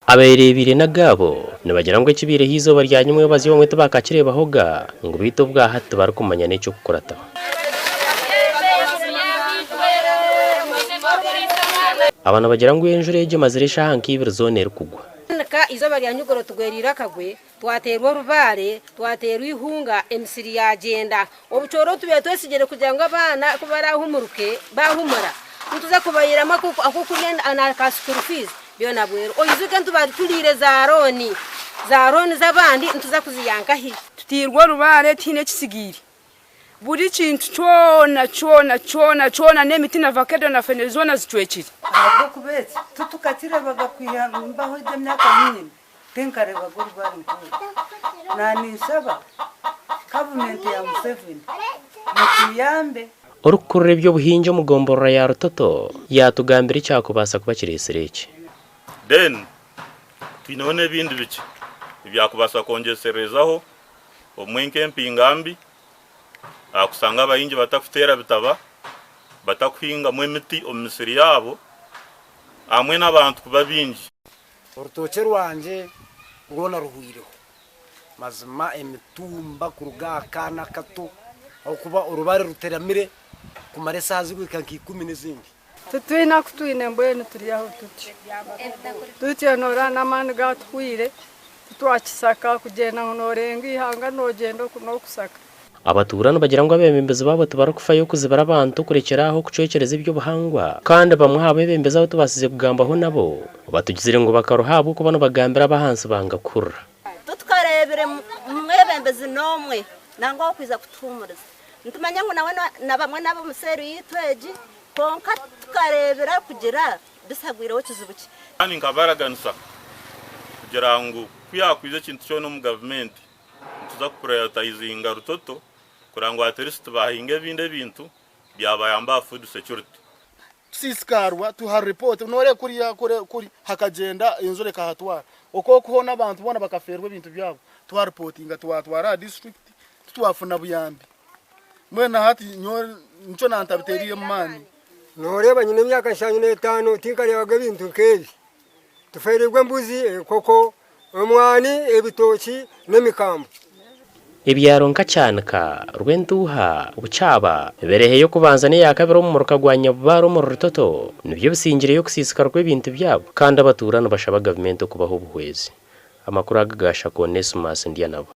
aberebire nagabo nibagira ngo kibire hizo baryanyumwe bazi bamwe tabakakire bahoga ngo bito bwa hato barakumanya n'icyo gukorata abana bagira ngo enjure eje maziresha hanki ibirozone rukugwa ka izo baryanyugoro tugwerira kagwe twaterwa rubare twaterwa ihunga emisiri yagenda obucoro tubiye twesigere kugira ngo abana kubarahumuruke bahumura ntuza kubayirama ako kugenda anaka school fees byo nabwero oyizuke ntubari tulire za roni zabandi ntuza kuziyanka hi tutirwa rubare tine kisigiri buri kintu chona nemiti na vakedo na fenezona zitwekiri ahubwo kubetse tutukatire bagakwiya mbaho demyaka nyine tenkare bagori bari nani saba government ya Museveni mukiyambe urukurure byo buhinje mugombora ya rutoto yatugambira cyakubasa kubakiresereke then twinone bindi biki ibyakubasa kongeserezaho omwenke mpingambi akusanga abayingi batakutera bitaba batakwinga mu emiti omisiri yabo amwe n'abantu kuba bingi urutoke rwanje ngona ruhwireho mazima emitumba kurugakana kato aho kuba urubare ruteramire kumare sazi gwikanka 10 n'izindi tutwina kutwine mbwene turi aho tuti nora namani gatwire twakisaka kugenda norenga ihanga nogendo kuno kusaka abaturano bagira ngo abemembezi babo tubarakufayo kuzibara abantu kurekeraho kucekereza ibyo buhangwa kandi bamwe habo bembeza aho tubasize kugambaho nabo batugizire ngo bakaruhabo ko bano bagambira abahansi bangakura tutkarebere mwebembezi nomwe nango kwiza kutumuriza ntumanya ngo nawe na bamwe nabo museru yitweji konka tukarebera kugira bisagwireho kizibuki ani nkabaraganisa kugira ngo kuyakwiza kintu cyo no mu government tuza kuprioritizinga rutoto kurango aterist bahinge binde bintu byabayamba food security siskarwa tuha report nore kuri hakagenda inzure kahatwara uko kuhona abantu bona bakaferwa ibintu byabo tuha reportinga twatwara district twafuna buyambi mwena hati nco nantabiteriye mani noreba nyine myaka 5 tinkarebaga bintu kebi tuferirwe mbuzi koko umwani ebitoki n'emikambo ibyaronka cyanka rwenduha ubucaba berehe yo kubanza ne yakabiro mu rukagwanya baro mu rutoto nibyo bisingire yo kusisikarwa ibintu byabo kandi abaturana bashaba government kubaho ubuhwezi amakuru agagasha ko Nesmas ndiya nabo